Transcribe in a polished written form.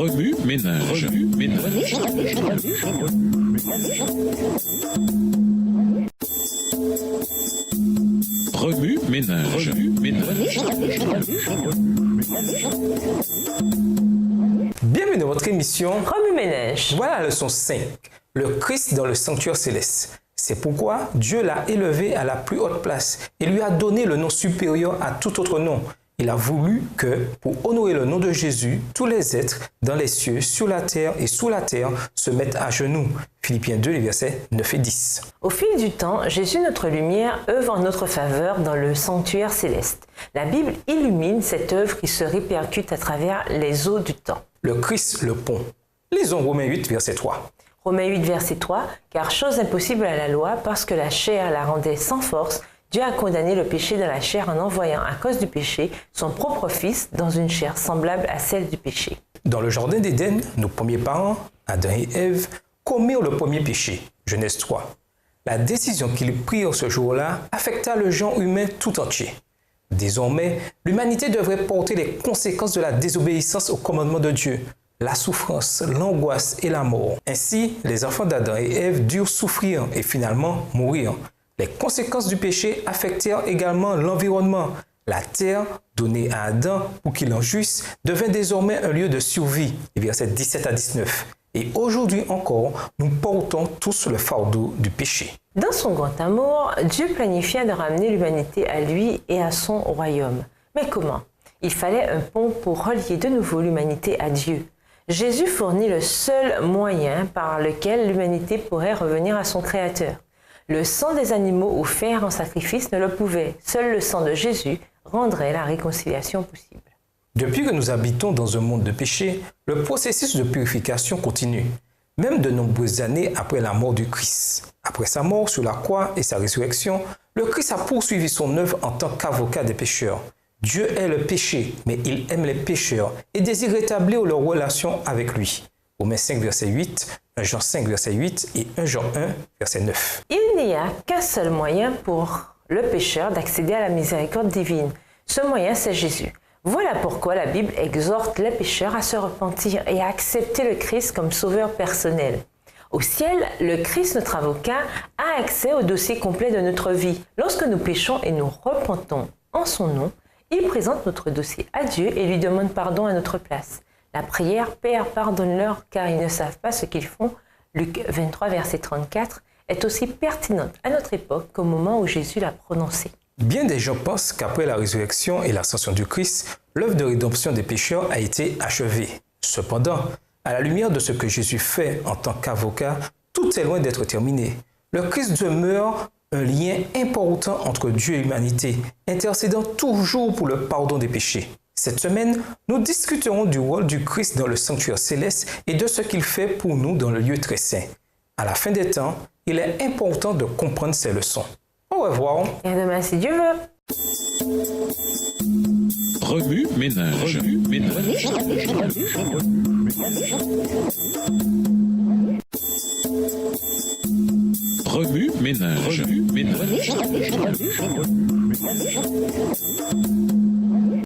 Remue ménage. Remue ménage. Bienvenue dans votre émission Remue ménage. Voilà la leçon 5, le Christ dans le sanctuaire céleste. C'est pourquoi Dieu l'a élevé à la plus haute place et lui a donné le nom supérieur à tout autre nom. Il a voulu que, pour honorer le nom de Jésus, tous les êtres dans les cieux, sur la terre et sous la terre se mettent à genoux. Philippiens 2, les versets 9 et 10. Au fil du temps, Jésus, notre lumière, œuvre en notre faveur dans le sanctuaire céleste. La Bible illumine cette œuvre qui se répercute à travers les eaux du temps. Le Christ, le pont. Lisons Romains 8, verset 3. Romains 8, verset 3, « Car chose impossible à la loi, parce que la chair la rendait sans force, Dieu a condamné le péché dans la chair en envoyant à cause du péché son propre Fils dans une chair semblable à celle du péché. » Dans le jardin d'Éden, nos premiers parents, Adam et Ève, commirent le premier péché, Genèse 3. La décision qu'ils prirent ce jour-là affecta le genre humain tout entier. Désormais, l'humanité devrait porter les conséquences de la désobéissance au commandement de Dieu, la souffrance, l'angoisse et la mort. Ainsi, les enfants d'Adam et Ève durent souffrir et finalement mourir. Les conséquences du péché affectèrent également l'environnement. La terre, donnée à Adam pour qu'il en jouisse, devint désormais un lieu de survie. Les versets 17 à 19. Et aujourd'hui encore, nous portons tous le fardeau du péché. Dans son grand amour, Dieu planifia de ramener l'humanité à lui et à son royaume. Mais comment? Il fallait un pont pour relier de nouveau l'humanité à Dieu. Jésus fournit le seul moyen par lequel l'humanité pourrait revenir à son Créateur. Le sang des animaux offerts en sacrifice ne le pouvait. Seul le sang de Jésus rendrait la réconciliation possible. Depuis que nous habitons dans un monde de péché, le processus de purification continue, même de nombreuses années après la mort du Christ. Après sa mort sur la croix et sa résurrection, le Christ a poursuivi son œuvre en tant qu'avocat des pécheurs. Dieu est le péché, mais il aime les pécheurs et désire rétablir leur relation avec lui. Romains 5, verset 8, 1 Jean 5, verset 8 et 1 Jean 1, verset 9. Il n'y a qu'un seul moyen pour le pécheur d'accéder à la miséricorde divine. Ce moyen, c'est Jésus. Voilà pourquoi la Bible exhorte les pécheurs à se repentir et à accepter le Christ comme sauveur personnel. Au ciel, le Christ, notre avocat, a accès au dossier complet de notre vie. Lorsque nous péchons et nous repentons en son nom, il présente notre dossier à Dieu et lui demande pardon à notre place. La prière « Père, pardonne-leur car ils ne savent pas ce qu'ils font » Luc 23, verset 34, est aussi pertinente à notre époque qu'au moment où Jésus l'a prononcée. Bien des gens pensent qu'après la résurrection et l'ascension du Christ, l'œuvre de rédemption des pécheurs a été achevée. Cependant, à la lumière de ce que Jésus fait en tant qu'avocat, tout est loin d'être terminé. Le Christ demeure un lien important entre Dieu et l'humanité, intercédant toujours pour le pardon des péchés. Cette semaine, nous discuterons du rôle du Christ dans le sanctuaire céleste et de ce qu'il fait pour nous dans le lieu très saint. À la fin des temps, il est important de comprendre ces leçons. Au revoir. Et à demain si Dieu veut. Remue ménage.